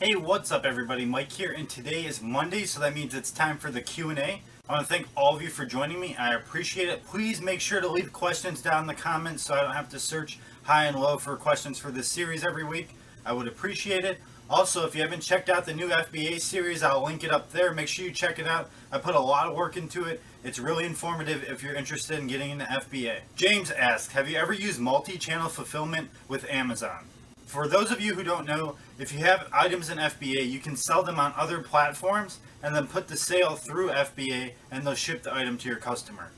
Hey, what's up everybody? Mike here, and today is Monday, so that means it's time for the Q&A. I want to thank all of you for joining me. I appreciate it. Please make sure to leave questions down in the comments so I don't have to search high and low for questions for this series every week. I would appreciate it. Also, if you haven't checked out the new FBA series, I'll link it up there. Make sure you check it out. I put a lot of work into it. It's really informative if you're interested in getting into FBA. James asks, have you ever used multi-channel fulfillment with Amazon? For those of you who don't know, if you have items in FBA, you can sell them on other platforms and then put the sale through FBA and they'll ship the item to your customer.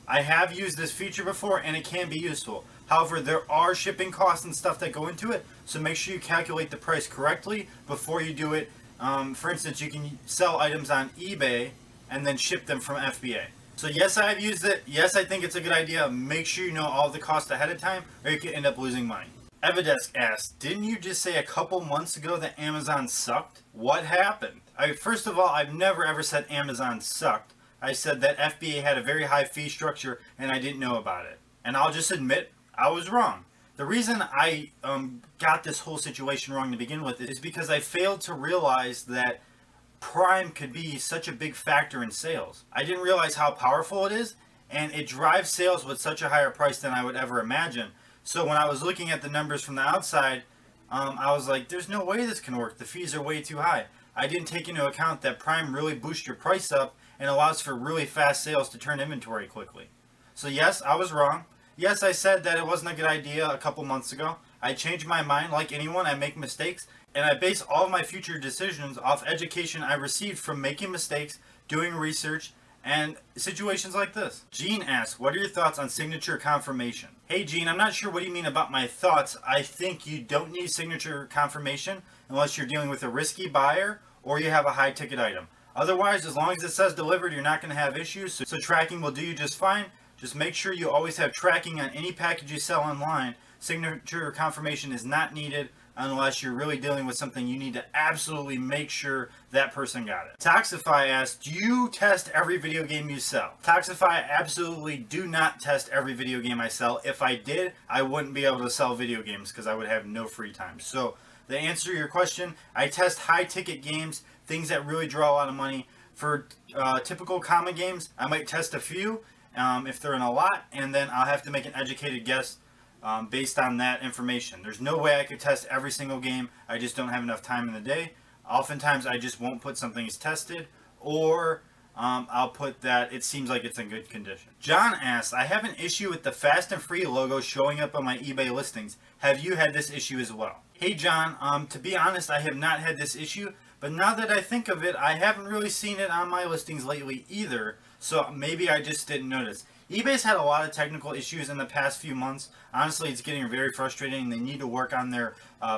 I have used this feature before and it can be useful. However, there are shipping costs and stuff that go into it, so make sure you calculate the price correctly before you do it. For instance, you can sell items on eBay and then ship them from FBA. So yes, I've used it. Yes, I think it's a good idea. Make sure you know all the costs ahead of time or you can end up losing money. Evadesk asks, didn't you just say a couple months ago that Amazon sucked? What happened? First of all, I've never ever said Amazon sucked. I said that FBA had a very high fee structure and I didn't know about it. And I'll just admit, I was wrong. The reason I got this whole situation wrong to begin with is because I failed to realize that Prime could be such a big factor in sales. I didn't realize how powerful it is, and it drives sales with such a higher price than I would ever imagine. So when I was looking at the numbers from the outside, I was like, there's no way this can work. The fees are way too high. I didn't take into account that Prime really boosts your price up and allows for really fast sales to turn inventory quickly. So yes, I was wrong. Yes, I said that it wasn't a good idea a couple months ago. I changed my mind. Like anyone, I make mistakes. And I base all of my future decisions off education I received from making mistakes, doing research, and situations like this. Gene asks, what are your thoughts on signature confirmation? Hey Gene, I'm not sure what you mean about my thoughts. I think you don't need signature confirmation unless you're dealing with a risky buyer or you have a high ticket item. Otherwise, as long as it says delivered, you're not going to have issues. So tracking will do you just fine. Just make sure you always have tracking on any package you sell online. Signature confirmation is not needed unless you're really dealing with something you need to absolutely make sure that person got it. Toxify asks, do you test every video game you sell? Toxify, absolutely do not test every video game I sell. If I did, I wouldn't be able to sell video games because I would have no free time. So the answer to your question, I test high ticket games, things that really draw a lot of money. For typical common games, I might test a few if they're in a lot, and then I'll have to make an educated guess based on that information. There's no way I could test every single game. I just don't have enough time in the day. Oftentimes I just won't put something as tested, or I'll put that it seems like it's in good condition. John asks, I have an issue with the Fast and Free logo showing up on my eBay listings. Have you had this issue as well? Hey John, to be honest, I have not had this issue, but now that I think of it, I haven't really seen it on my listings lately either, so maybe I just didn't notice. eBay's had a lot of technical issues in the past few months. Honestly, it's getting very frustrating. They need to work on their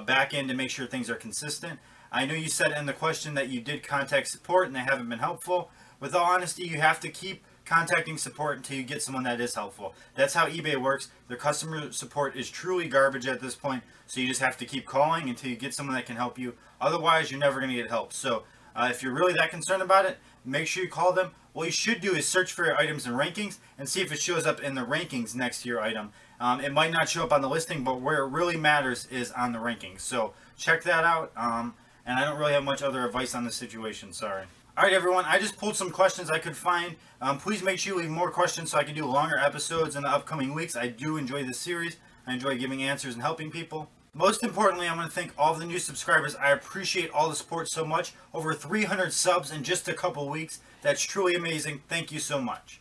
back end to make sure things are consistent. I know you said in the question that you did contact support and they haven't been helpful. With all honesty, you have to keep contacting support until you get someone that is helpful. That's how eBay works. Their customer support is truly garbage at this point, so you just have to keep calling until you get someone that can help you. Otherwise, you're never going to get help. So if you're really that concerned about it, make sure you call them. What you should do is search for your items in rankings and see if it shows up in the rankings next to your item. It might not show up on the listing, but where it really matters is on the rankings. So check that out. And I don't really have much other advice on this situation, sorry. Alright everyone, I just pulled some questions I could find. Please make sure you leave more questions so I can do longer episodes in the upcoming weeks. I do enjoy this series. I enjoy giving answers and helping people. Most importantly, I want to thank all of the new subscribers. I appreciate all the support so much. Over 300 subs in just a couple weeks. That's truly amazing. Thank you so much.